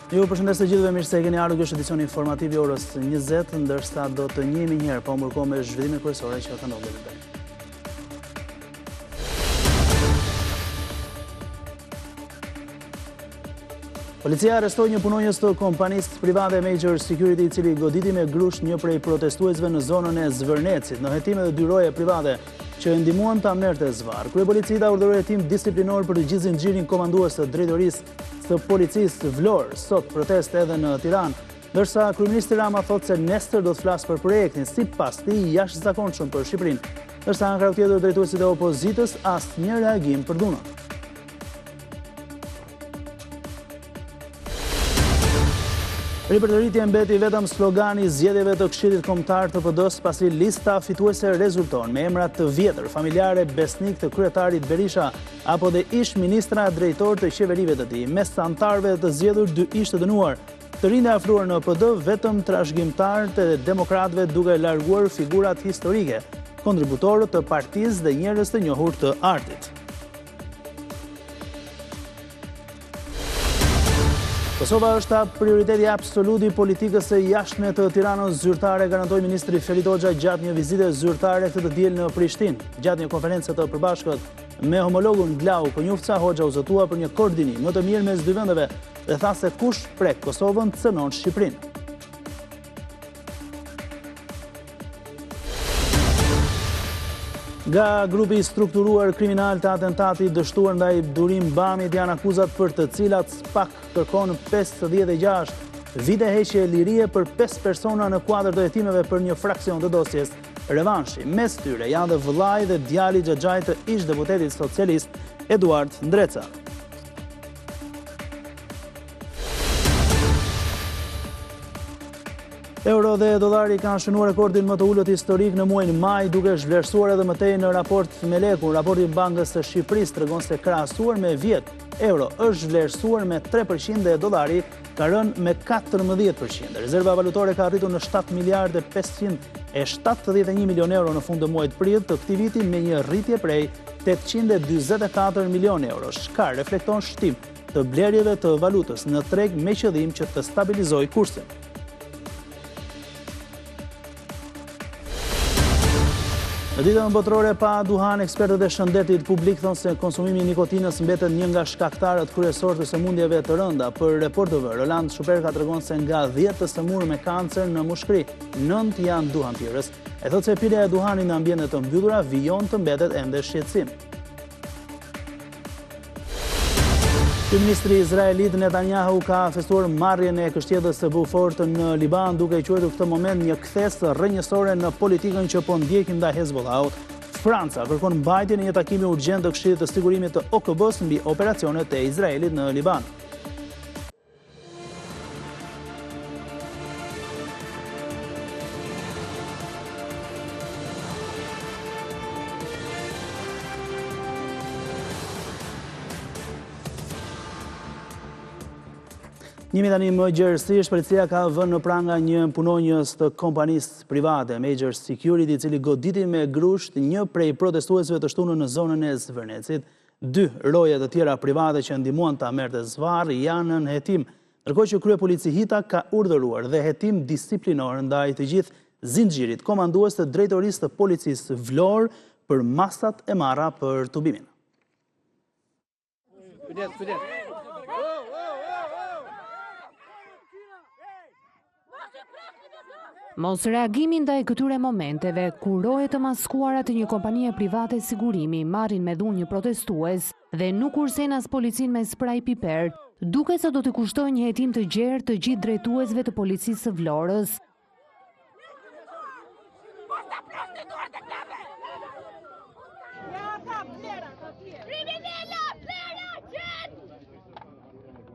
Ju përshëndes të gjithëve, mirë se keni ardhur në edicion informativ i orës 20, ndërsa do të njihemi një herë pa humbur kohë me zhvillimet kryesore që ka ndodhur në Policia arrestoi një punonjës të kompanisë private Major Security, i cili goditi me grusht një prej protestuesve në zonën e Zvërnecit, në hetime dhe dy roje private që e ndihmuan ta merrte zvarr. Kryepolicia urdhëroi hetim disiplinor për të gjithë zinxhirin komandues të drejtorisë së policisë Vlorë. Sot protestë edhe në Tiranë, ndërsa kryeministri Rama thotë se nesër do të flasë për projektin sipas tij jashtëzakonshëm për Shqipërinë, ndërsa ankrau tjetër drejtuesit e opozitës asnjë reagim për dhunën. Ripërtëritje mbeti vetëm slogani i zgjedhjeve të Këshillit Kombëtar të PD-s, pasi lista fituese rezulton me emra të vjetër, familjare besnik të kryetarit Berisha apo dhe ish ministra drejtor të qeverive të tij. Mes anëtarëve të zgjedhur, 2 ish të dënuar. Të rinj afruar në PD, vetëm trashëgimtarët e demokratëve duke larguar figurat historike, kontributorët të partisë dhe njerëz të njohur të artit. Kosova është prioriteti absolut i politikës së jashtme të Tiranës zyrtare, garantoi ministri Ferit Hoxha gjatë një vizite zyrtare këtë diel në Prishtinë. Gjatë një konferencë të përbashkët me homologun Glau Konjufca, Hoxha u zotua për një koordinim më të mirë mes dy vendeve dhe tha se kush prek Kosovën cënon Shqipërinë. Nga grupi strukturuar kriminal të atentatit dështuar ndaj Durim Bamit janë akuzat për të cilat SPAK kërkon 56 vite heqje lirie për 5 persona në kuadër të hetimeve për një fraksion të dosjes revanshi. Mes tyre janë dhe vëllai dhe djali xhaxhait të ish deputetit socialist Eduard Ndreca. Euro dhe dollari kanë shënuar rekordin më të ulët historik në muajin maj, duke zhvlerësuar edhe më tej në raport me lekun. Raporti i Bankës së Shqipërisë tregon se krahasuar me vjet, euro është zhvlerësuar me 3% dhe dollari ka rënë me 14%. Rezerva valutore ka arritur në 7 miliardë 571 milion euro në fund të muajit prill të këtij viti, me një rritje prej 844 milion euro. Shka reflekton shtim të blerjeve të valutës në treg me qëllim që të stabilizojë kursin. Në ditën botërore pa duhan, ekspertët e shëndetit publik thonë se konsumimi i nikotinës mbetet një nga shkaktarët kryesorë të sëmundjeve të rënda. Për Report TV, Roland Shuperka tregon se nga 10 të sëmurë me kancer në mushkëri, 9 janë duhanpirës. E thotë se pirja e duhanit në ambiente të mbyllura vijon të mbetet ende shqetësim. Kryeministri izraelit Netanyahu ka festuar marrjen e kështjellës së Beaufort në Liban, duke quajtur këtë moment një kthes rrënjësore në politikën që po ndjekin ndaj Hezbollahut. Franca kërkon mbajtjen e një takimi urgjent të Këshillit të Sigurimit të OKB-s mbi operacionet e Izraelit në Liban. Njemi tani më gjerësisht, policia ka vënë në pranga një punonjës të kompanisë private, Major Security, i cili goditi me grusht një prej protestuesve të shtunën në zonën e Zvërnecit. 2 roje të tjera private që ndihmuan ta merrte zvarr janë në hetim, ndërkohë që kryepolici Hita ka urdhëruar dhe hetim disiplinor ndaj të gjithë zinxhirit komandues të drejtorisë të policisë Vlorë për masat e marra për tubimin. Mos reagimi ndaj këtyre momenteve, kur roje të maskuara të një kompanie private sigurimi marrin me dhunë një protestues dhe nuk kursen as policin me spray piper, duke se do të kushtojë një hetim të gjerë të gjithë drejtuesve të policisë së Vlorës.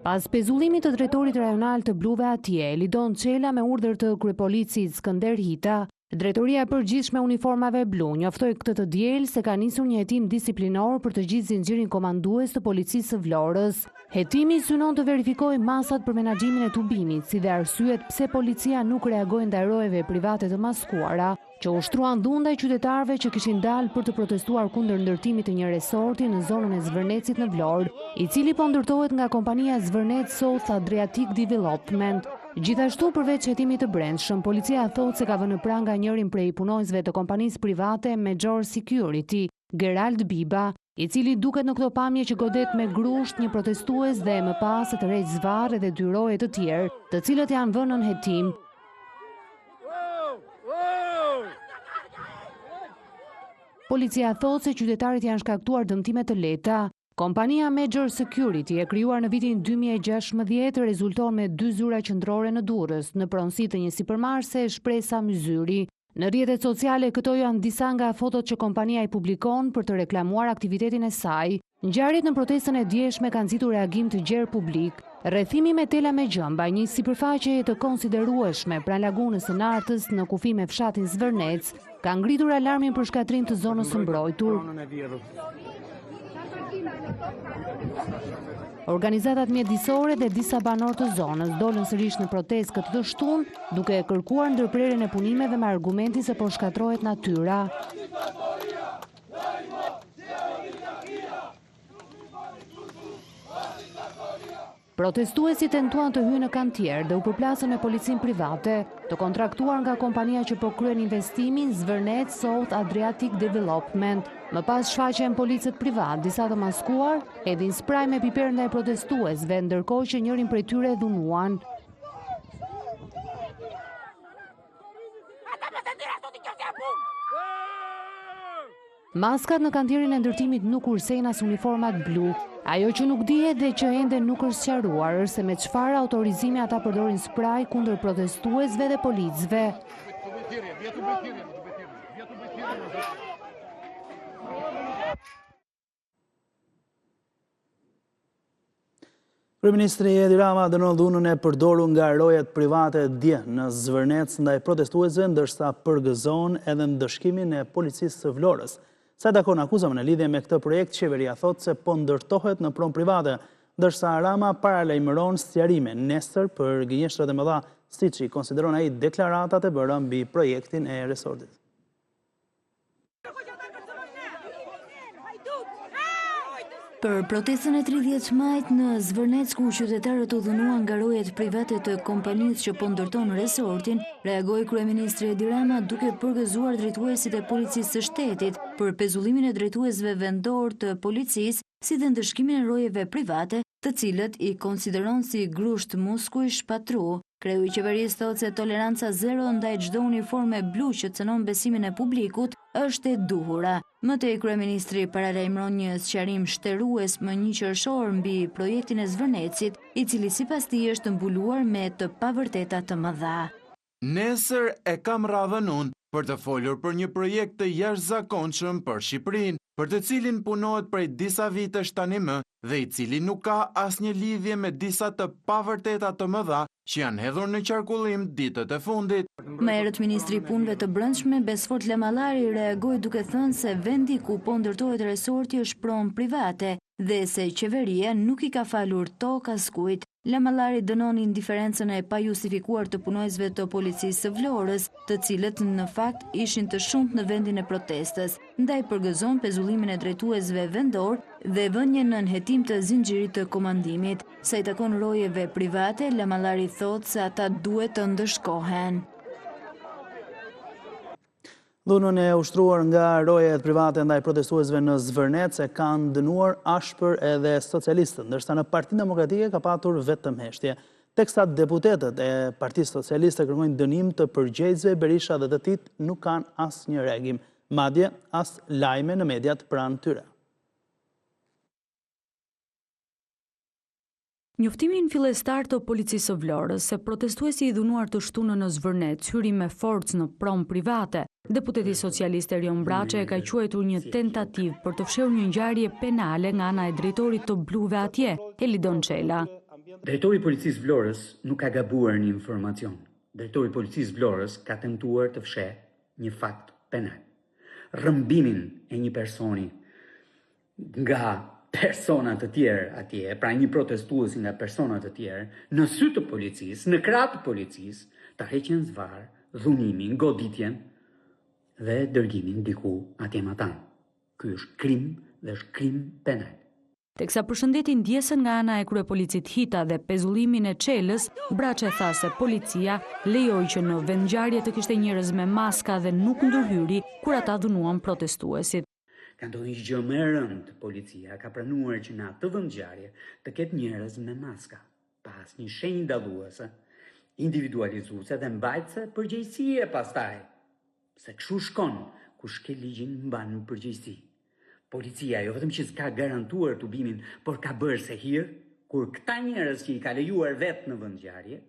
Pas pezullimit të drejtorit rajonal të bluve atje, Lidon Çela me urdhër të kryepolicit Skënder Hita, Drejtoria e Përgjithshme e Uniformave Blu njoftoi këtë të diel se ka nisur një hetim disiplinor për të gjithë zinxhirin komandues të policisë së Vlorës. Hetimi synon të verifikojë masat për menaxhimin e tubimit, si dhe arsyet pse policia nuk reagoi ndaj rojeve private të maskuara, që ushtruan dhundaj qytetarëve që kishin dalë për të protestuar kundër ndërtimit të një resorti në zonën e Zvërnecit në Vlorë, i cili po ndërtohet nga kompania Zvërnec South Adriatic Development. Gjithashtu, përveç hetimit të brendshëm, policia thotë se ka vënë pranga njërin prej punonjësve të kompanisë private Major Security, Gerald Biba, i cili duket në këto pamje që godet me grusht një protestues dhe më pas të rreth zvarr edhe 2 roje të tjerë, të cilët janë vënë në hetim. Policia thotë se qytetarit janë shkaktuar dëmtime të lehta. Kompania Major Security e krijuar në vitin 2016 rezulton me 2 zyra qendrore në Durrës, në pronësi të një sipërmarrëse Shpresa Myzyri. Në rrjetet sociale këto janë disa nga fotot që kompania i publikon për të reklamuar aktivitetin e saj. Ngjarjet në protestën e djeshme kanë nxitur reagim të gjerë publik. Rrethimi me tela me gjëmba, një sipërfaqe të konsiderueshme pranë lagunës së Nartës në kufi me fshatin Zvërnec, ka ngritur alarmin për shkatrim të zonës së mbrojtur. Organizatat mjedisore dhe disa banor të zonës dolën sërish në protestë këtë të shtunë, duke kërkuar ndërprerjen e punimeve me argumentin se po shkatrohet natyra. Protestuesit tentuan të hyjnë në kantier dhe u përplasën me policinë private, të kontraktuar nga kompania që po kryen investimin Zvërnec South Adriatic Development. Më pas shfaqen policët privat, disa të maskuar, hedhin spraj me piper ndaj protestuesve, ndërkohë që njërin prej tyre dhunuan. Maskat në kantierin e ndërtimit nuk kursejnë as uniformat blu. Ajo që nuk dihet dhe që ende nuk është sqaruar është se me çfarë autorizimi ata përdorin spraj kundër protestuesve dhe policëve. Kryeministri Edi Rama dënon dhunën e përdorur nga rojet private dje në Zvërnec ndaj protestuesve, ndërsa përgëzon edhe ndëshkimin e policisë së Vlorës. Sa takon akuzën në lidhje me këtë projekt, qeveria thotë se po ndërtohet në pronë private, ndërsa Rama paralajmëron sqarime nesër për gënjeshtrat e mëdha, siç i konsideron ai deklaratat e bëra mbi projektin e resortit. Për protestën e 30 majit në Zvërnec, ku qytetarët u dhunuan nga rojet private të kompanisë që po ndërton resortin, reagoi kryeministri Edi Rama duke përgëzuar drejtuesit e policisë së shtetit për pezullimin e drejtuesve vendor të policisë, si dhe ndëshkimin e rojeve private, të cilët i konsideron si grusht muskuj shpatru. Kreu i qeverisë thotë se toleranca zero ndaj çdo uniforme blu që cënon besimin e publikut është e duhura. Më tej kryeministri paralajmëron një sqarim shtërues më 1 qershor mbi projektin e Zvërnecit, i cili sipas tij është mbuluar me të pavërteta të mëdha. Nesër e kam radhën unë për të folur për një projekt të jashtëzakonshëm për Shqipërinë, për të cilin punohet prej disa vitesh tani më dhe i cili nuk ka asnjë lidhje me disa të pavërteta të mëdha që janë hedhur në qarkullim ditët e fundit. Më herët ministri i punëve të brendshme Besfort Lamallari reagoi duke thënë se vendi ku po ndërtohet resorti është pronë private dhe se qeveria nuk i ka falur tokë askujt. Lamallari dënon indiferencën e pajustifikuar të punojësve të policisë së Vlorës, të cilët në fakt ishin të shumtë në vendin e protestës, ndaj përgëzon pezullimin e drejtuesve vendor dhe vënien në hetim të zinxhirit të komandimit. Sa i takon rojeve private, Lamallari thotë se ata duhet të ndëshkohen. Dhunën e ushtruar nga rojet private ndaj protestuesve në Zvërnec e kanë dënuar ashpër edhe socialistët, ndërsa në Partinë Demokratike ka patur vetëm heshtje. Teksa deputetët e Partisë Socialiste kërkojnë dënim të përgjegjësve Berisha dhe të tij nuk kanë asnjë reagim, madje as lajme në mediat pranë tyre. Njoftimin fillestar të policisë së Vlorës se protestuesi i dhunuar të shtunë në Zvërnec hyri me forcë në pronë private, deputeti socialist Erion Braçe e ka quajtur një tentativë për të fshehur një ngjarje penale nga ana e drejtorit të bluve atje, Elidon Çela. Drejtori i policisë Vlorës nuk ka gabuar një informacion. Drejtori i policisë Vlorës ka tentuar të fshehë një fakt penal. Rrëmbimin e një personi nga persona të tjerë atje, pra një protestuesi nga persona të tjerë, në sy të policisë, në krah të policisë, ta heqen zvarr, dhunimin, goditjen, dhe dërgimin diku atje më tanë. Ky është krim dhe është krim penal. Teksa përshëndeti ndjesën nga ana e kryepolicit Hita dhe pezullimin e Çelës, Braçe tha se policia lejoi që në vendngjarje të kishte njerëz me maska dhe nuk ndërhyri kur ata dhunuan protestuesit. Ka ndonjë gjë më e rëndë, policia ka pranuar që në atë vendngjarje të ketë njerëz me maska, pa asnjë shenjë dalluese, individualizuese dhe mbajtëse përgjegjësie pastaj. Se kështu shkon, kush ke ligjin mban përgjegjësi. Policia jo vetëm që s'ka garantuar tubimin, por ka bërë se hir, kur këta njerëz që i ka lejuar vetë në vendngjarje,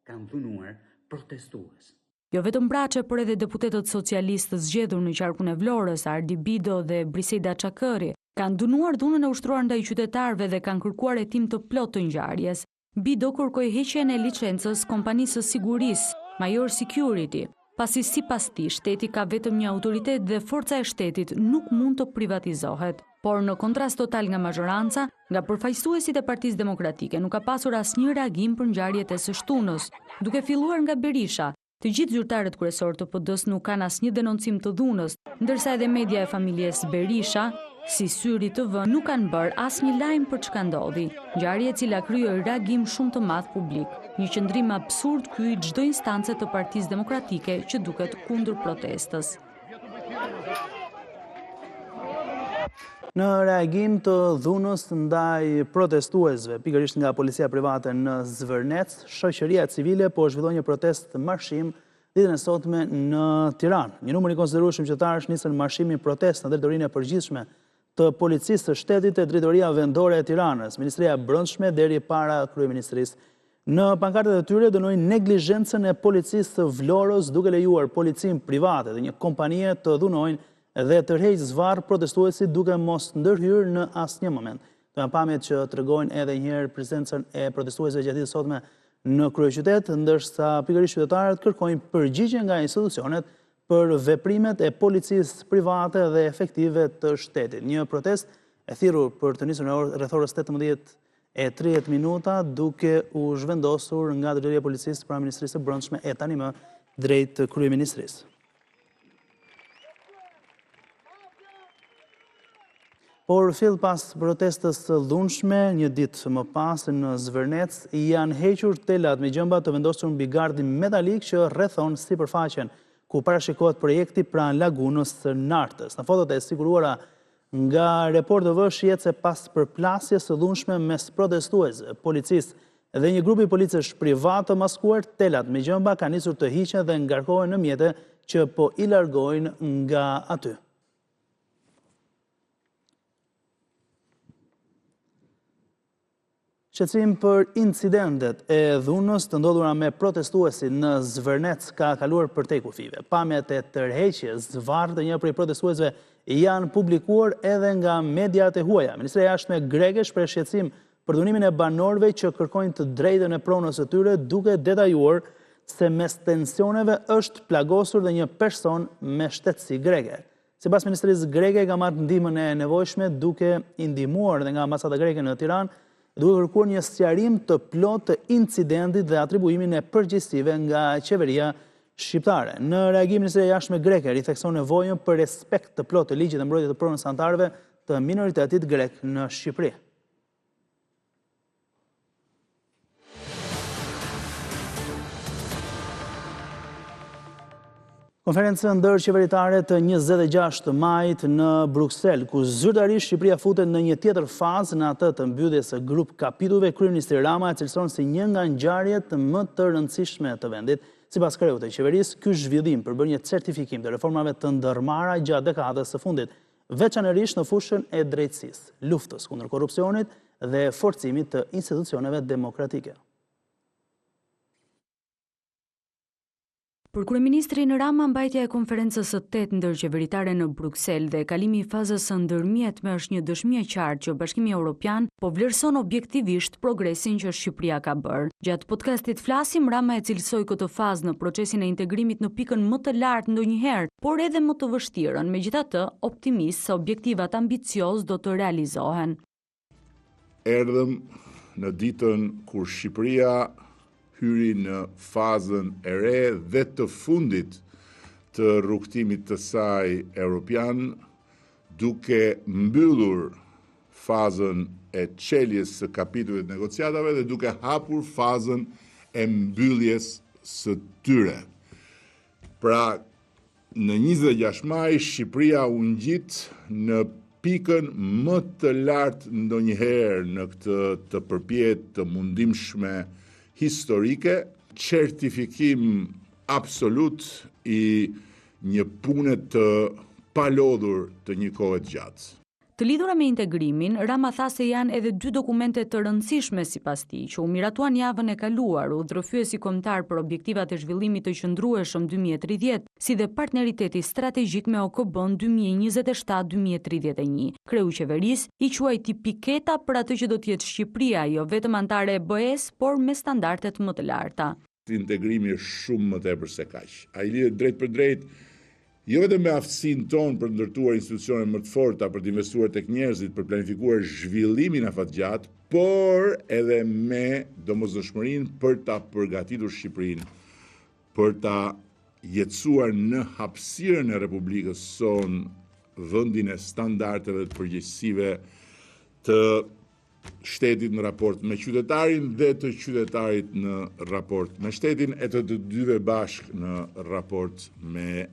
kanë dhunuar protestues. Jo vetëm Braçe, por edhe deputetët socialistë zgjedhur në qarkun e Vlorës, Ardi Bido dhe Briseida Çakëri, kanë dënuar dhunën e ushtruar ndaj qytetarëve dhe kanë kërkuar hetim të plotë të ngjarjes. Bido kërkoi heqjen e licencës kompanisë së sigurisë, Major Security, pasi sipas tij shteti ka vetëm një autoritet dhe forca e shtetit nuk mund të privatizohet. Por në kontrast total nga mazhoranca, nga përfaqësuesit e Partisë Demokratike nuk ka pasur asnjë reagim për ngjarjet e së shtunës, duke filluar nga Berisha. Të gjithë zyrtarët kryesor të PD-s nuk kanë asnjë denoncim të dhunës, ndërsa edhe media e familjes Berisha, si Syri TV, nuk kanë bërë asnjë lajm për çka ndodhi. Ngjarje e cila krijoi reagim shumë të madh publik. Një qëndrim absurd ky i çdo instancë të Partisë Demokratike që duket kundër protestës. Në reagim të dhunës ndaj protestuesve, pikërisht nga policia private në Zvërnec, shoqëria civile po zhvillon një protest marshim ditën e sotme në Tiranë. Një numër i konsiderueshëm qytetarësh nisën marshimin protest në drejtorinë e përgjithshme të policisë së shtetit e drejtoria vendore e Tiranës, Ministria e Brendshme deri para kryeministrisë. Në pankartet e tyre dënojnë neglizhencën e policisë së Vlorës duke lejuar policin private dhe një kompanie të dhunojnë dhe tërheq zvarr protestuesit duke mos ndërhyrë në asnjë moment. Të janë pamjet që tregojnë edhe një herë prezencën e protestuesve gjatë ditës sotme në kryeqytet, ndërsa pikërisht qytetarët kërkojnë përgjigje nga institucionet për veprimet e policisë private dhe efektive të shtetit. Një protest e thirrur për të nisur në rreth orës 18:30 duke u zhvendosur nga drejtoria e policisë pranë Ministrisë së Brendshme e tani më drejt kryeministrisë. Por fill pas protestës së dhunshme, një ditë më pas në Zvërnec, janë hequr telat me gjëmba të vendosur mbi gardhin metalik që rrethon sipërfaqen, ku parashikohet projekti pranë lagunës së Nartës. Në fotot e siguruara nga Report TV shihet se pas përplasjes së dhunshme mes protestuesve, policisë dhe një grupi policësh privat të maskuar, telat me gjëmba kanë nisur të hiqen dhe ngarkohen në mjete që po i largojnë nga aty. Shqetësim për incidentet e dhunës të ndodhura me protestuesit në Zvërnec ka kaluar përtej kufive. Pamjet e tërheqjes zvarr të një prej protestuesve janë publikuar edhe nga mediat e huaja. Ministria e Jashtme greke shpreh shqetësim për dhunimin e banorëve që kërkojnë të drejtën e pronës së tyre, duke detajuar se mes tensioneve është plagosur dhe një person me shtetësi greke. Sipas Ministrisë greke ka marrë ndihmën e nevojshme duke i ndihmuar edhe nga ambasada greke në Tiranë, duke kërkuar një sqarim të plotë të incidentit dhe atribuimin e përgjegjësive nga qeveria shqiptare. Në reagim, Ministria e Jashtme greke rithekson nevojën për respekt të plotë të ligjit dhe mbrojtje të pronës anëtarëve të minoritetit grek në Shqipëri. Konferencë ndërqeveritare të 26 majit në Bruksel, ku zyrtarisht Shqipëria futet në një tjetër fazë në atë të mbylljes së grup kapitujve, kryeministri Rama e cilëson si një nga ngjarjet më të rëndësishme të vendit. Sipas kreut të qeverisë, ky zhvillim përbën një certifikim të reformave të ndërmarra gjatë dekadës së fundit, veçanërisht në fushën e drejtësisë, luftës kundër korrupsionit dhe forcimit të institucioneve demokratike. Për kryeministrin Rama, mbajtja e konferencës së 8 ndërqeveritare në Bruksel dhe kalimi i fazës së ndërmjetme është një dëshmi e qartë që Bashkimi Evropian po vlerëson objektivisht progresin që Shqipëria ka bërë. Gjatë podcastit flasim, Rama e cilësoi këtë fazë në procesin e integrimit në pikën më të lartë ndonjëherë, por edhe më të vështirën, megjithatë optimist se objektivat ambicioz do të realizohen. Erdhëm në ditën kur Shqipëria hyri në fazën e re dhe të fundit të rrugtimit të saj europian, duke mbyllur fazën e çeljes së kapitujve të negociatave dhe duke hapur fazën e mbylljes së tyre. Pra, në 26 maj, Shqipëria u ngjit në pikën më të lartë ndonjëherë në këtë të përpjet të mundimshme historike, certifikim absolut i një pune të palodhur të një kohe të gjatë. Të lidhura me integrimin, Rama tha se janë edhe 2 dokumente të rëndësishme sipas tij, që u miratuan javën e kaluar, udhëfyesi kombëtar për objektivat e zhvillimit të qëndrueshëm 2030, si dhe partneriteti strategjik me OKB-n 2027-2031. Kreu i qeverisë i quajti piketa për atë që do të jetë Shqipëria, jo vetëm antare e BE-s, por me standardet më të larta. Integrimi është shumë më tepër se kaq. Ai lidhet drejt për drejt jo vetëm me aftësinë tonë për të ndërtuar institucione më të forta, për të investuar tek njerëzit, për planifikouar zhvillimin afatgjatë, por edhe me domosdoshmërinë për ta përgatitur Shqipërinë për ta jetësuar në hapësirën e Republikës son vendin e standardeve të përgjegjësive të shtetit në raport me qytetarin dhe të qytetarit në raport me shtetin e të dyve bashkë në raport me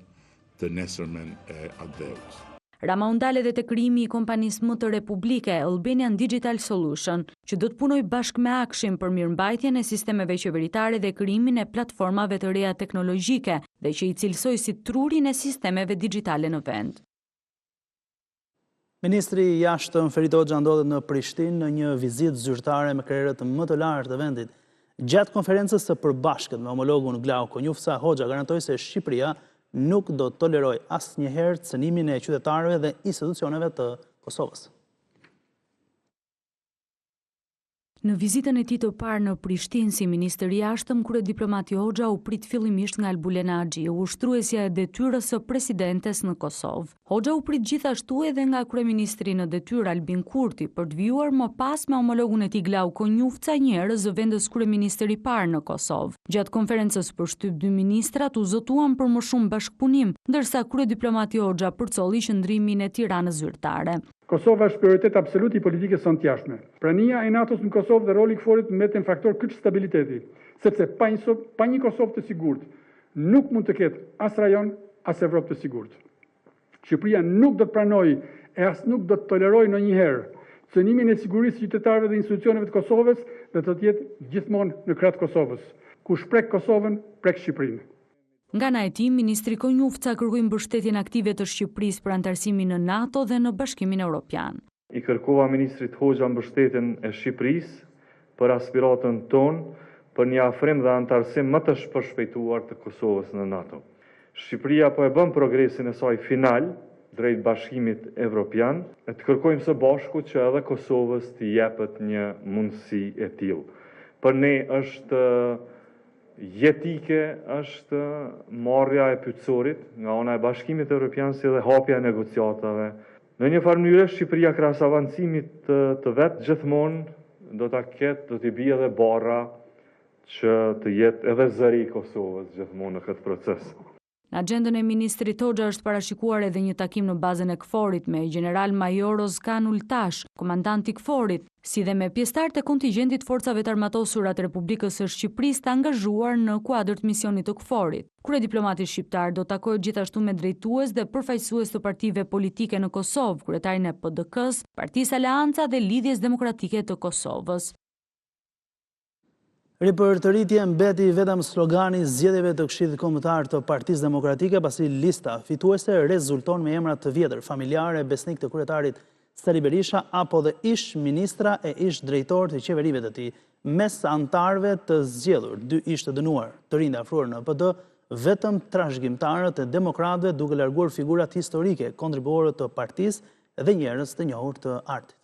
të nesërmen e adeut. Rama u ndal edhe te krijimi i kompanisë më të republike, Albanian Digital Solution, që do të punojë bashkë me Akshin për mirëmbajtjen e sistemeve qeveritare dhe krijimin e platformave të reja teknologjike dhe që i cilësoi si trurin e sistemeve digjitale në vend. Ministri i Jashtëm Ferit Hoxha ndodhet në Prishtinë në një vizitë zyrtare me krerët më të lartë të vendit. Gjatë konferencës së përbashkët me homologun Glauko Njufca, Hoxha garantoi se Shqipëria nuk do të toleroj asnjëherë cënimin e qytetarëve dhe institucioneve të Kosovës. Në vizitën e tij të parë në Prishtinë si ministër i jashtëm, kryediplomati Hoxha u prit fillimisht nga Albulena Haxhiu, ushtruesja e detyrës së presidentes në Kosovë. Hoxha u prit gjithashtu edhe nga kryeministri në detyrë Albin Kurti për të vijuar më pas me homologun e tij Glauko Njufca, një zëvendës kryeministër i parë në Kosovë. Gjatë konferencës për shtyp 2 ministrat u zotuan për më shumë bashkëpunim, ndërsa kryediplomati Hoxha përcolli qëndrimin e Tiranës zyrtare. Kosova është prioritet absolut i politikës së jashtme. Prania e NATO-s në Kosovë dhe roli i KFOR-it mbeten faktor kyç stabiliteti, sepse pa një Kosovë të sigurt nuk mund të ketë as rajon as Evropë të sigurt. Shqipëria nuk do të pranojë e as nuk do të tolerojë ndonjëherë cënimin e sigurisë së qytetarëve dhe institucioneve të Kosovës dhe do të jetë gjithmonë në krah të Kosovës. Kush prek Kosovën, prek Shqipërinë. Nga ana e tij, ministri Konjufca kërkoi mbështetjen aktive të Shqipërisë për anëtarësimin në NATO dhe në Bashkimin Evropian. I kërkova ministrit Hoxha mbështetjen e Shqipërisë për aspiratën tonë për një afrim dhe anëtarësim më të shpejtuar të Kosovës në NATO. Shqipëria po e bën progresin e saj final drejt Bashkimit Evropian, e të kërkojmë së bashku që edhe Kosovës t'i jepet një mundësi e tillë. Për ne është jetike, është marrja e pyetësorit nga ana e Bashkimit Evropian si dhe hapja e negociatave. Në një farë mënyrë Shqipëria krahas avancimit të vet gjithmonë do t'i bie edhe barra që të jetë edhe zëri i Kosovës gjithmonë në këtë proces. Në agjendën e ministrit Hoxha është parashikuar edhe një takim në bazën e KFOR-it me General Major Ozkan Ultash, komandanti i KFOR-it, si dhe me pjesëtarë të kontingjentit forcave të armatosura të Republikës së Shqipërisë të angazhuar në kuadër të misionit të KFOR-it. Kryediplomati shqiptar do takohet gjithashtu me drejtues dhe përfaqësues të partive politike në Kosovë, kryetarin e PDK-s, Partisë Aleanca dhe Lidhjes Demokratike të Kosovës. Ripërtëritje mbeti vetëm slogani zgjedhjeve të Këshillit Kombëtar të Partisë Demokratike, pasi lista fituese rezulton me emra të vjetër, familjare, besnik të kryetarit Sali Berisha apo dhe ish ministra e ish drejtor të qeverive të tij. Mes antarëve të zgjedhur, 2 ish të dënuar, të rinj afruar në PD, vetëm trashëgimtarët e demokratëve duke larguar figurat historike, kontribuorët të partisë dhe njerëz të njohur të artit.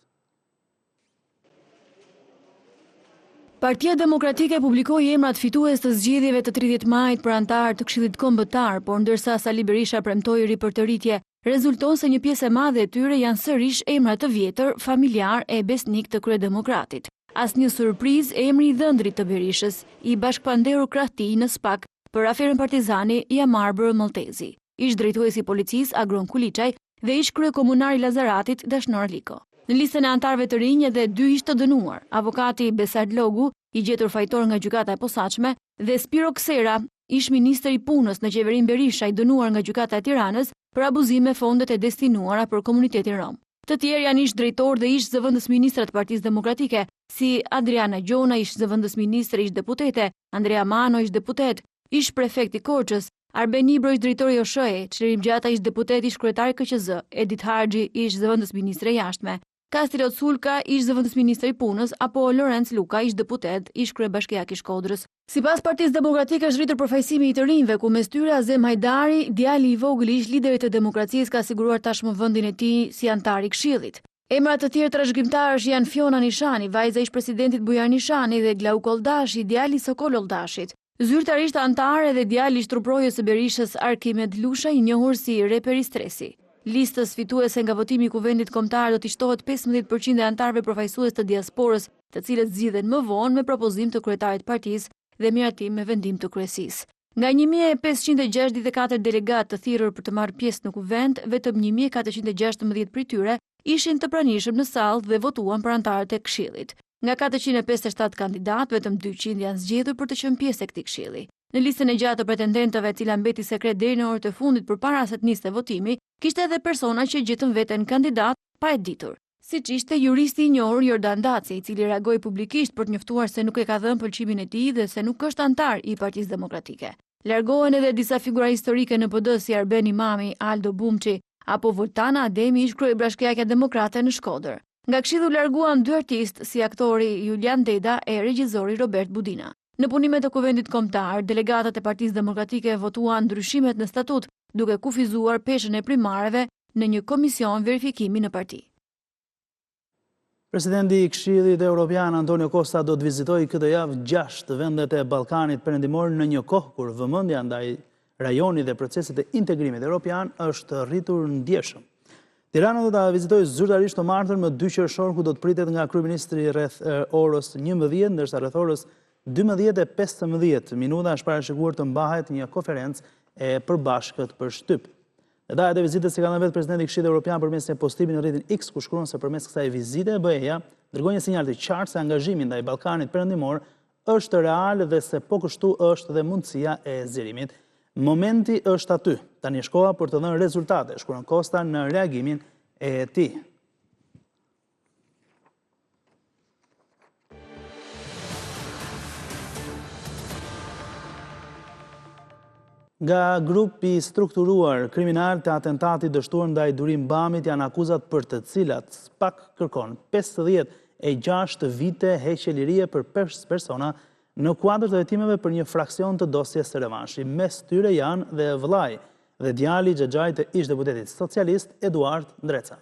Partia Demokratike publikoi emrat fitues të zgjedhjeve të 30 majit për antarë të Këshillit Kombëtar, por ndërsa Sali Berisha premtoi ripërtëritje, rezulton se një pjesë e madhe e tyre janë sërish emra të vjetër, familjar e besnik të Kryedemokratit. Asnjë surprizë, emri i dhëndrit të Berishës, i bashkëpanderur krahti në SPAK, për aferën Partizani Jamarbër Maltezi, ish drejtuesi policisë Agron Kuliçaj dhe ish kryekomunar i Lazaratit Dashnor Liko. Në listën e antarëve të rinj edhe 2 ish të dënuar, avokati Besard Logu, i gjetur fajtor nga gjykata e posaçme, dhe Spiro Ksera, ish ministër i punës në qeverinë Berisha, i dënuar nga gjykata e Tiranës për abuzim me fondet e destinuara për komunitetin rom. Të tjerë janë ish drejtor dhe ish zëvendës ministra të Partisë Demokratike, si Adriana Gjona, ish zëvendës ministre, ish deputete, Andrea Mano, ish deputet, ish prefekt i Korçës, Arben Ibro, ish drejtori i OSHE, Çerim Gjata, ish deputet, ish kryetari KQZ, Edith Harxhi, ish zëvendës ministre jashtme, Kastilot Sulka, ish zëvendës ministre i punës, apo Lorenz Luka, ish deputet, ish kryebashkiak i Shkodrës. Sipas Partisë Demokratike është rritur përfaqësimi i të rinjve, ku mes tyre Azem Hajdari, djali i vogël i ish liderit të Demokracisë, ka siguruar tashmë vendin e tij si antar i Këshillit. Emra të tjerë trashëgimtarësh janë Fiona Nishani, vajza ish presidentit Bujar Nishani, dhe Glauk Oldashi, djali i Sokol Oldashit. Zyrtarisht antar edhe djali i shtrupërrojës së Berishës Arkimed Lusha, i njohur si Reperi Stresi. Listës fituese nga votimi i Kuvendit Kombëtar do t'i shtohet 15% e antarëve përfaqësues të diasporës, të cilët zgjidhen më vonë me propozim të kryetarit të partisë dhe miratim me vendim të kryesisë. Nga 1564 delegatë të thirrur për të marrë pjesë në kuvend, vetëm 1416 prej tyre ishin të pranishëm në sallë dhe votuan për antarët e Këshillit. Nga 457 kandidatë, vetëm 200 janë zgjedhur për të qenë pjesë e këtij këshilli. Në listën e gjatë të pretendentëve, e cila mbeti sekret deri në orët e fundit përpara se të niste votimi, kishte edhe persona që gjetën veten kandidat pa e ditur. Siç ishte juristi i njohur Jordan Daci, i cili reagoi publikisht për të njoftuar se nuk e ka dhënë pëlqimin e tij dhe se nuk është antar i Partisë Demokratike. Largohen edhe disa figura historike në PD si Arben Imami, Aldo Bumçi apo Voltana Ademi, ish kryebashkiake demokrate në Shkodër. Nga Këshilli u larguan 2 artistë si aktori Julian Deda e regjizori Robert Budina. Në punimet e Kuvendit Kombëtar, delegatët e Partisë Demokratike votuan ndryshimet në statut, duke kufizuar peshën e primareve në një komision verifikimi në parti. Presidenti i Këshillit Evropian Antonio Costa do të vizitojë këtë javë 6 vendet e Ballkanit Perëndimor në një kohë kur vëmendja ndaj rajonit dhe procesit e integrimit evropian është rritur ndjeshëm. Tirana do ta vizitojë zyrtarisht të martën më 2 qershor, ku do të pritet nga kryeministri rreth orës 11, ndërsa rreth orës 12:15 minuta është parashikuar të mbahet një konferencë e përbashkët për shtyp. Detajat e vizitës që ka dhënë vetë presidenti i Këshillit Evropian përmes një postimi në rrjetin X, ku shkruan se përmes kësaj vizite BE-ja dërgoi një sinjal të qartë se angazhimi ndaj Ballkanit Perëndimor është real dhe se po kështu është dhe mundësia e zgjerimit. Momenti është aty. Tani është koha për të dhënë rezultate, shkruan Costa në reagimin e tij. Nga grupi strukturuar kriminal të atentatit dështuar ndaj Durim Bamit janë akuzat për të cilat SPAK kërkon 56 vite heqje lirie për 5 persona në kuadër të hetimeve për një fraksion të dosjes së revanshi. Mes tyre janë dhe vëllai dhe djali i xhaxhait të ish deputetit socialist Eduard Ndreca.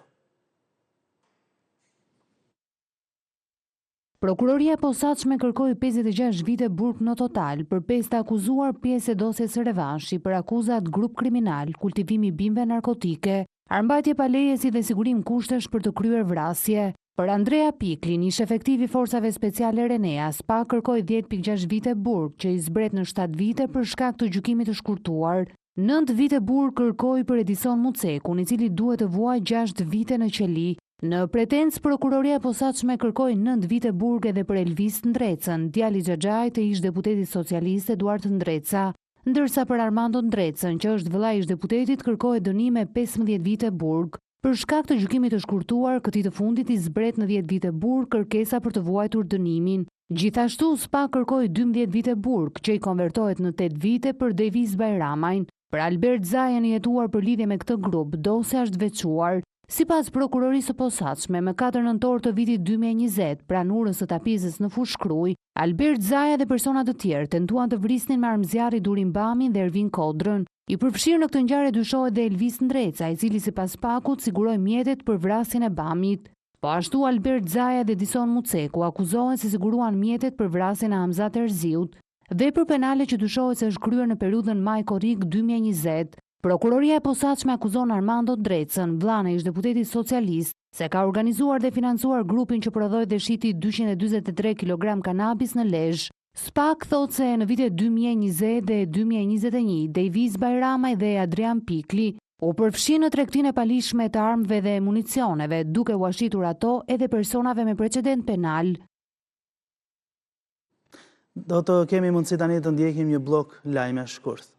Prokuroria e posaçme kërkoi 56 vite burg në total për 5 të akuzuar pjesë e dosjes së revanshi për akuzat grup kriminal, kultivimi bimëve narkotike, armbajtje pa leje si dhe sigurim kushtesh për të kryer vrasje. Për Andrea Piklin, ish efektiv i forcave speciale Renea, SPA kërkoi 10.6 vite burg, që i zbret në 7 vite për shkak të gjykimit të shkurtuar. 9 vite burg kërkoi për Edison Mucekun, i cili duhet të vuajë 6 vite në qeli. Në pretencë, prokuroria e posaçme kërkoi 9 vite burg edhe për Elvis Ndrecën, djali i xhaxhait të ish deputetit socialist Eduard Ndreca, ndërsa për Armando Ndrecën, që është vëllai i ish deputetit, kërkohet dënim me 15 vite burg. Për shkak të gjykimit të shkurtuar, këtij të fundit i zbret në 10 vite burg kërkesa për të vuajtur dënimin. Gjithashtu, SPA kërkoi 12 vite burg, që i konvertohet në 8 vite për Davis Bajramajn. Për Albert Zajan, i jetuar për lidhje me këtë grup, dosja është veçuar. Sipas prokurorisë së posaçme, më 4 nëntor të vitit 2020, pranurës së tapizës në Fushkruj, Albert Zaja dhe persona të tjerë tentuan të vrisnin me armëzjarri Durim Bamin dhe Ervin Kodrën. I përfshirë në këtë ngjarje dyshohet dhe Elvis Ndreca, i cili sipas Pakut siguroi mjetet për vrasjen e Bamit. Po ashtu Albert Zaja dhe Edison Muceku akuzohen se siguruan mjetet për vrasjen e Hamzat Erziut. Vepër penale që dyshohet se është kryer në periudhën maj-korrik 2020. Prokuroria e posaçme akuzon Armando Ndrecën, vllain e ish deputetit socialist, se ka organizuar dhe financuar grupin që prodhoi dhe shiti 243 kg kanabis në Lezhë. SPAK thot se në vitet 2020 dhe 2021, Davis Bajramaj dhe Adrian Pikli u përfshi në tregtinë e palishme të armëve dhe municioneve, duke u ashtitur ato edhe personave me precedent penal. Do të kemi mundësi tani të ndjekim një blok lajme shkurt.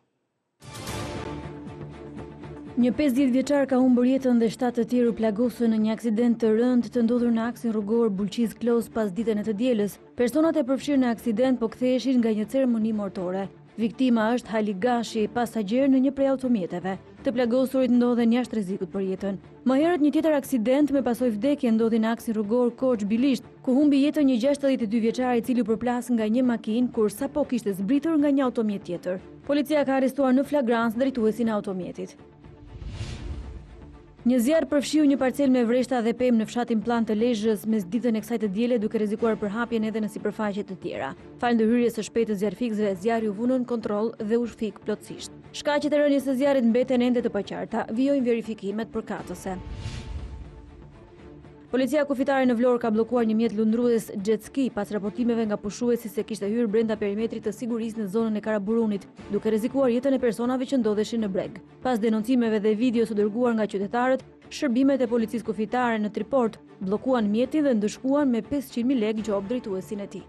Një 50 vjeçar ka humbur jetën dhe 7 të tjerë u plagosën në një aksident të rëndë të ndodhur në aksin rrugor Bulqiz-Klos pas ditën e të dielës. Personat e përfshirë në aksident po ktheheshin nga një ceremoni mortore. Viktima është Hali Gashi, pasagjer në një prej automjeteve. Të plagosurit ndodhen jashtë rrezikut për jetën. Më herët një tjetër aksident me pasojë vdekje ndodhi në aksin rrugor Korç-Bilisht, ku humbi jetën një 62 vjeçar i cili u përplas nga një makinë kur sapo kishte zbritur nga një automjet tjetër. Policia ka arrestuar në flagrancë drejtuesin e automjetit. Një zjarr përfshiu një parcel me vreshta dhe pemë në fshatin Plan të Lezhës mes ditën e kësaj të diele duke rrezikuar përhapjen edhe në sipërfaqe të tjera. Fal ndërhyrjes së shpejtë të zjarfikësve, zjarri u vënë në kontroll dhe u shfik plotësisht. Shkaqet e rënies së zjarrit mbeten ende të paqarta, vijojnë verifikimet përkatëse. Policia kufitare në Vlorë ka bllokuar një mjet lundrues jet ski pas raportimeve nga pushuesi se kishte hyrë brenda perimetrit të sigurisë në zonën e Karaburunit, duke rrezikuar jetën e personave që ndodheshin në breg. Pas denoncimeve dhe video të dërguar nga qytetarët, shërbimet e policisë kufitare në Triport bllokuan mjetin dhe ndëshkuan me 500.000 lekë gjop drejtuesin e tij.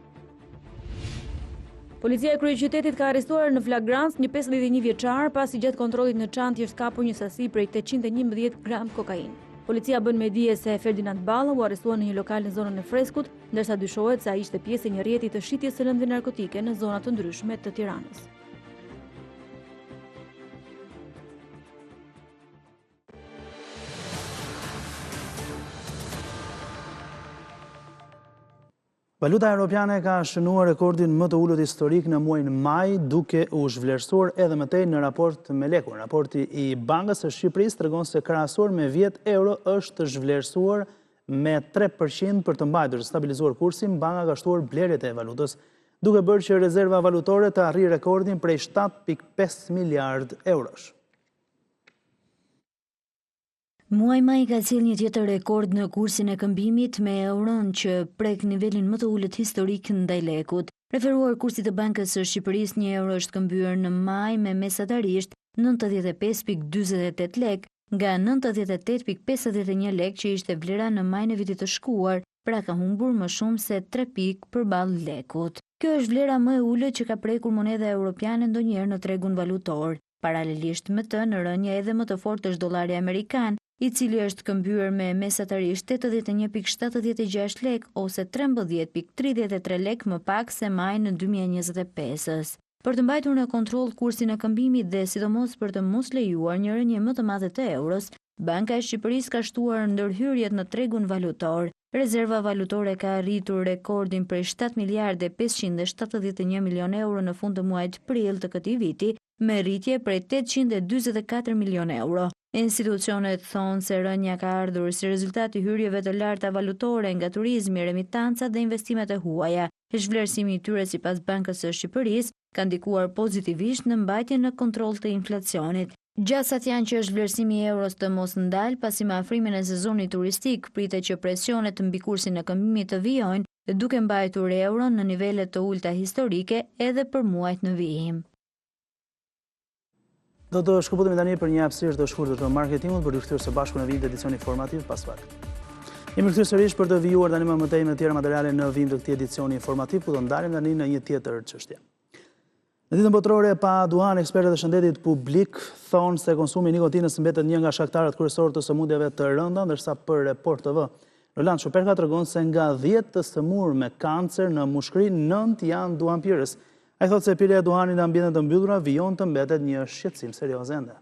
Policia e kryeqytetit ka arrestuar në flagrancë një 51 vjeçar pasi gjatë kontrollit në çantë është kapur një sasi prej 811 gram kokainë. Policia bën me dije se Ferdinand Balla u arrestua në një lokal në zonën e Freskut, ndërsa dyshohet se ai ishte pjesë e një rrjeti të shitjes së lëndëve narkotike në zona të ndryshme të Tiranës. Valuta europiane ka shënuar rekordin më të ulët historik në muajin maj, duke u zhvlerësuar edhe më tej në raport me lekun. Raporti i Bankës së Shqipërisë tregon se krahasuar me 10 euro është zhvlerësuar me 3% për të mbajtur stabilizuar kursin. Banka ka shtuar blerjet e valutës, duke bërë që rezerva valutore të arrijë rekordin prej 7.5 miliard eurosh. Muaj maj ka sjellë një tjetër rekord në kursin e këmbimit me euron që prek nivelin më të ulët historik ndaj lekut. Referuar kursit të Bankës së Shqipërisë, 1 euro është këmbyer në maj me mesatarisht 95.48 lek nga 98.51 lek që ishte vlera në majin e vitit të shkuar, pra ka humbur më shumë se 3 pikë përballë lekut. Kjo është vlera më e ulët që ka prekur monedha europiane ndonjëherë në tregun valutor. Paralelisht me të, në rënje edhe më të fortë është dollari amerikan, i cili është këmbyer me mesatarisht 81.76 lek ose 13.33 lek më pak se maj në 2025. Për të mbajtur në kontroll kursin e këmbimit dhe sidomos për të mos lejuar një rënje më të madhe të euros, Banka e Shqipërisë ka shtuar ndërhyrjet në tregun valutor. Rezerva valutore ka arritur rekordin prej 7 miliardë 571 milion euro në fund të muajit prill të këtij viti, me rritje prej 844 milion euro. Institucionet thonë se rënja ka ardhur si rezultat i hyrjeve të larta valutore nga turizmi, remitanca dhe investimet e huaja. Zhvlerësimi i tyre sipas Bankës së Shqipërisë ka ndikuar pozitivisht në mbajtjen në kontroll të inflacionit. Gjasat janë që është vlerësimi i euros të mos ndal pasi me afrimin e sezonit turistik pritet që presionet mbi kursin e këmbimit të vijojnë, duke mbajtur euron në nivele të ulta historike edhe për muajt në vijim. Do të shkëputemi tani për një hapësirë të shkurtër të marketingut për të kthyer së bashku në vijim të edicioni informativ pas pak. Jemi kthyer sërish për të vijuar tani më tej me tjera materiale në vijim të këtij edicioni informativ, ku do ndalim tani në një tjetër çështje. Në ditën botërore pa duhan, ekspertët e shëndetit publik thonë se konsumi i nikotinës mbetet një nga shkaktarët kryesorë të sëmundjeve të rënda, ndërsa për Report TV, Roland Shuperka tregon se nga 10 të sëmurë me kancer në mushkëri, 9 janë duhanpirës. Ai thotë se pirja e duhanit në ambientet të mbyllura vijon të mbetet një shqetësim serioz ende.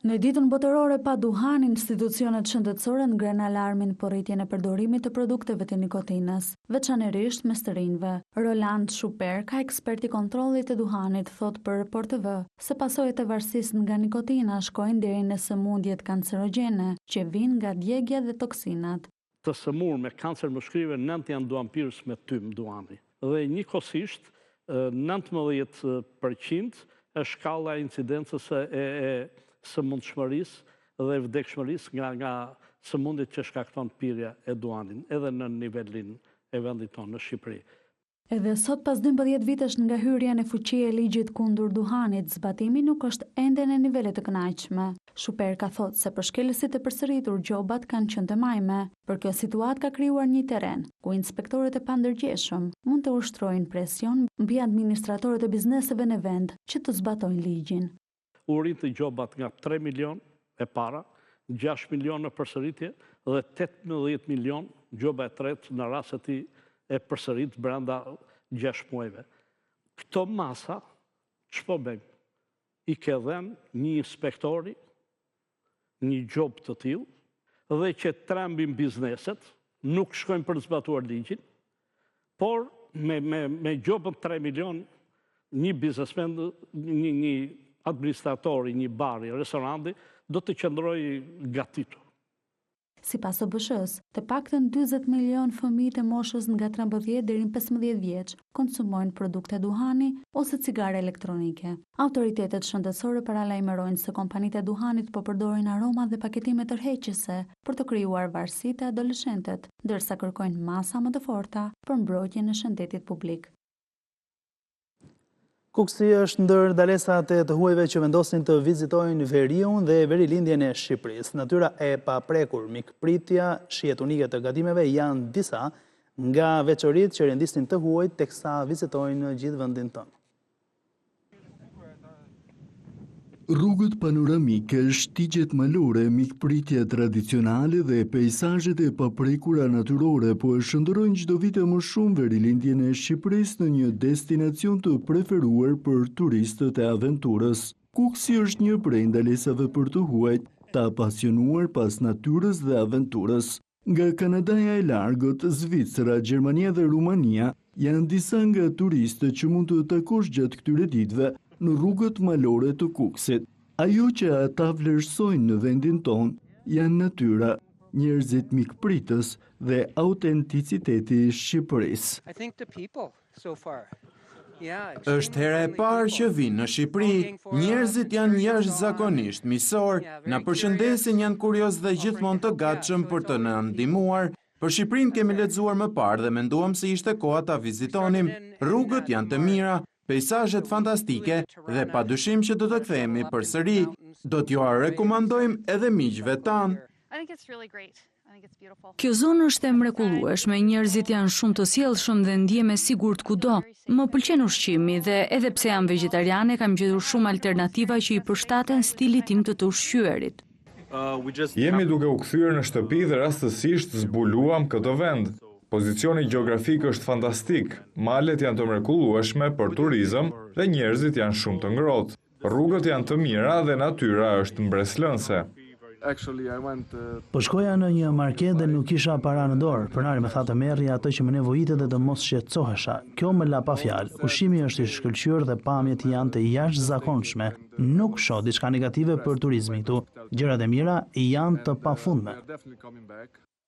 Në ditën botërore pa duhan, institucionet shëndetësore ngren alarmin për rritjen e përdorimit të produkteve të nikotinës, veçanërisht me stërinjve. Roland Shuperka, ekspert i kontrollit të duhanit, thot për Report TV se pasojat e varësisë nga nikotina shkojnë deri në sëmundjet kancerogjene që vijnë nga djegja dhe toksinat. Të sëmurë me kancer mushkërive 9 janë duhanpirës me tym duhani. Dhe njëkohësisht 19% është shkalla e incidencës e sëmundshmërisë dhe vdekshmërisë nga sëmundjet që shkakton pirja e duanit, edhe në nivelin e vendit tonë në Shqipëri. Edhe sot pas 12 vitesh nga hyrja në fuqi e ligjit kundër duhanit, zbatimi nuk është ende në nivele të kënaqshme. Shuperka thot se përshkelësit e përsëritur gjobat kanë qenë të majme, por kjo situatë ka krijuar një terren ku inspektorët e pandërgjeshëm mund të ushtrojnë presion mbi administratorët e bizneseve në vend që të zbatojnë ligjin. U rritë gjobat nga 3 milion e para, 6 milion në përsëritje dhe 18 milion gjoba e tretë në rastet e përsërit brenda 6 muajve. Këto masa, ç'po bëjmë? I ke dhënë një inspektori një gjobë të tillë dhe që trembin bizneset, nuk shkojnë për të zbatuar ligjin, por me gjobën 3 milion, një biznesmen, një administratori, një bari, restoranti, do të qëndrojë gatitur. Sipas OBSH-s, të paktën 40 milion fëmijë të moshës nga 13 deri në 15 vjeç konsumojnë produkte duhani ose cigare elektronike. Autoritetet shëndetësore paralajmërojnë se kompanitë e duhanit po përdorin aroma dhe paketime tërheqëse për të krijuar varësi te adoleshentet, ndërsa kërkojnë masa më të forta për mbrojtjen e shëndetit publik. Kuksi është ndër dalesat e të huajve që vendosin të vizitojnë veriun dhe verilindjen e Shqipërisë. Natyra e paprekur, mikpritja, shihet unike të gatimeve janë disa nga veçoritë që rendisnin të huajt teksa vizitojnë gjithë vendin tonë. Rrugët panoramike, shtigjet malore, mikpritje tradicionale dhe pejsazhet e paprekura natyrore po e shëndërojnë çdo vit më shumë verilindjen e Shqipërisë në një destinacion të preferuar për turistët e aventurës. Kuksi është një prej ndalesave për të huajt, të apasionuar pas natyrës dhe aventurës. Nga Kanadaja e largët, Zvicra, Gjermania dhe Rumania janë disa nga turistët që mund të takosh gjatë këtyre ditëve në rrugët malore të Kuksit. Ajo që ata vlerësojnë në vendin tonë janë natyra, njerëzit mikpritës dhe autenticiteti i Shqipërisë. Është hera e parë që vinë në Shqipëri, njerëzit janë jashtëzakonisht miqësor, na përshëndesin, janë kurioz dhe gjithmonë të gatshëm për të na ndihmuar. Për Shqipërinë kemi lexuar më parë dhe menduam se ishte koha ta vizitonim. Rrugët janë të mira, pejsazhet fantastike dhe padyshim që do të kthehemi përsëri. Do t'ju rekomandojmë edhe miqve tanë. Kjo zonë është e mrekullueshme, njerëzit janë shumë të sjellshëm dhe ndjeme sigurt kudo. Më pëlqen ushqimi dhe edhe pse jam vegetariane kam gjetur shumë alternativa që i përshtaten stilit tim të ushqyerit. Jemi duke u kthyer në shtëpi dhe rastësisht zbuluam këtë vend. Pozicioni gjeografik është fantastik, malet janë të mrekullueshme për turizëm dhe njerëzit janë shumë të ngrohtë. Rrugët janë të mira dhe natyra është mbreslënse. Po shkoja në një market dhe nuk kisha para në dorë. Pronari më tha të merrja atë që më nevojitet dhe të mos shqetësohesha. Kjo më la pa fjalë. Ushqimi është i shkëlqyer dhe pamjet janë të jashtëzakonshme. Nuk shoh diçka negative për turizmin këtu. Gjërat e mira janë të pafundme.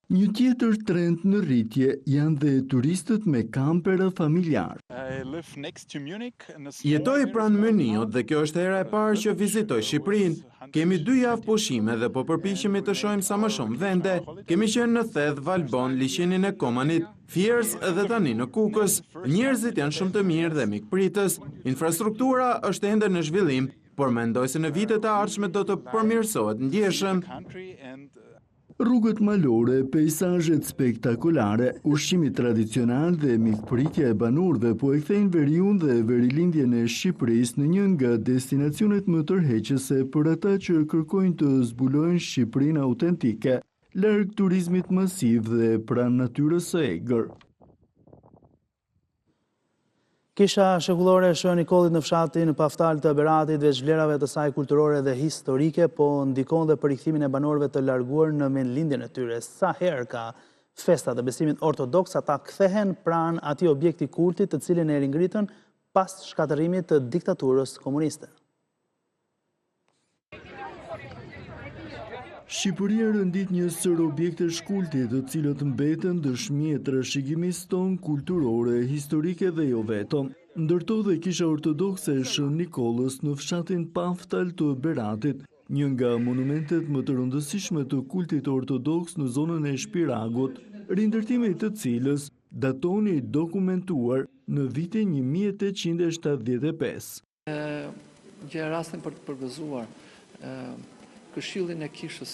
Një tjetër trend në rritje janë dhe turistët me kampera familjar. Jetoj pranë Myniut dhe kjo është hera e parë që vizitoj Shqipërinë. Kemi 2 javë pushime dhe po përpiqemi të shohim sa më shumë vende. Kemi qenë në Thedh, Valbon, liçenin e Komanit, Fiers dhe tani në Kukës. Njerëzit janë shumë të mirë dhe mikpritës. Infrastruktura është ende në zhvillim, por mendoj se në vitet e ardhshme do të përmirësohet ndjeshëm. Rrugët malore, pejsazhet spektakolare, ushqimi tradicional dhe mikpritja e banorëve po e kthejnë veriun dhe verilindjen e Shqipërisë në një nga destinacionet më tërheqëse për ata që kërkojnë të zbulojnë Shqipërinë autentike, larg turizmit masiv dhe pranë natyrës së egër. Kisha shekullore Shë Nikollit në fshatin Paftal të Beratit veç vlerave të saj kulturore dhe historike, po ndikon dhe për rikthimin e banorëve të larguar në mendlindjen e tyre. Sa herë ka festa të besimit ortodoks, ata kthehen pranë atij objekti kulti të cilin e ringritën pas shkatërimit të diktaturës komuniste. Shqipëria rëndit një sër objekte shkulti të cilët mbeten dëshmi e trashëgimisë tonë kulturore, historike dhe jo vetëm. Ndërto dhe kisha ortodokse e Shën Nikollës në fshatin Paftal të Beratit, një nga monumentet më të rëndësishme të kultit ortodoks në zonën e Shpiragut, rindërtimi të cilës datoni dokumentuar në vitin 1875. Gjë rastin për të përgëzuar këshillin e kishës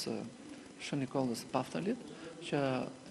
Shën Nikollës Paftalit, që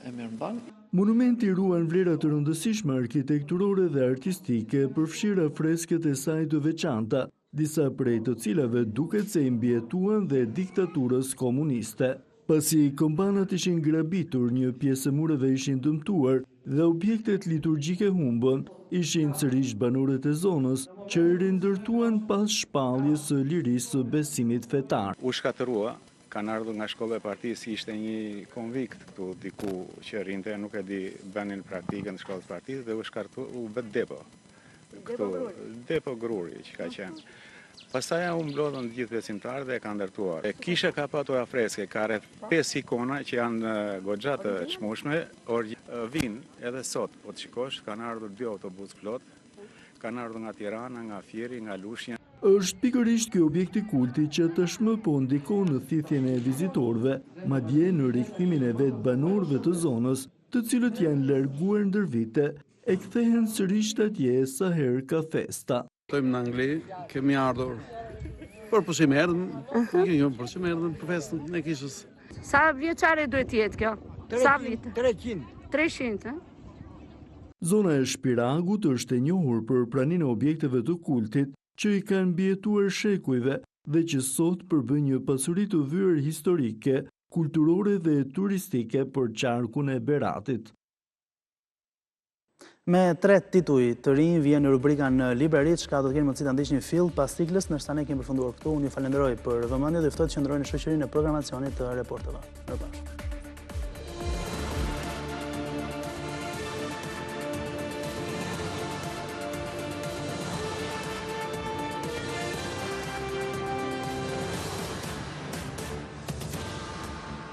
e merr mban. Monumenti ruan vlera të rëndësishme arkitekturore dhe artistike, përfshira fresket e saj të veçanta, disa prej të cilave duket se i mbjetuan dhe diktaturës komuniste. Pasi kombanat ishin grabitur, një pjesë e mureve ishin dëmtuar dhe objektet liturgjike humbën, ishin sërish banorët e zonës që rindërtuan pas shpalljes së lirisë së besimit fetar. U shkatërua, kanë ardhur nga shkolla e partisë, ishte një konvikt këtu diku që rinte, nuk e di bënin praktikën të shkollës partisë dhe u shkatërua, u bët depo. Këtu depo gruri që ka qenë. Pastaj u mblodhën të gjithë besimtarët dhe e kanë ndërtuar. Kisha ka patur freske, ka rreth 5 ikona që janë goxha të çmueshme, vinë edhe sot, po të shikosh, kanë ardhur 2 autobus plot, kanë ardhur nga Tirana, nga Fieri, nga Lushnja. Është pikërisht ky objekt i kulti që tashmë po ndikon në thithjen e vizitorëve, madje në rikthimin e vet banorëve të zonës, të cilët janë larguar ndër vite e kthehen sërish atje sa herë ka festa. Në Angli, kemi ardhur për pushim erdhëm, për festën e kishës. Sa vjeçare duhet jetë kjo? Sa vite? 300. 300, Zona e Shpiragut është e njohur për praninë e objekteve të kultit që i kanë mbjetuar shekujve dhe që sot përbën një pasuri të vyer historike, kulturore dhe turistike për qarkun e Beratit. Me 3 tituj të rinj vjen në rubrikan Liberit, çka do të keni mundësi ta ndiqni fill pas siklës, ndërsa ne kemi përfunduar këtu. Unë ju falenderoj për vëmendje dhe ftoj të qëndroni në shoqërinë e programacionit të Report TV. Mirupafshim.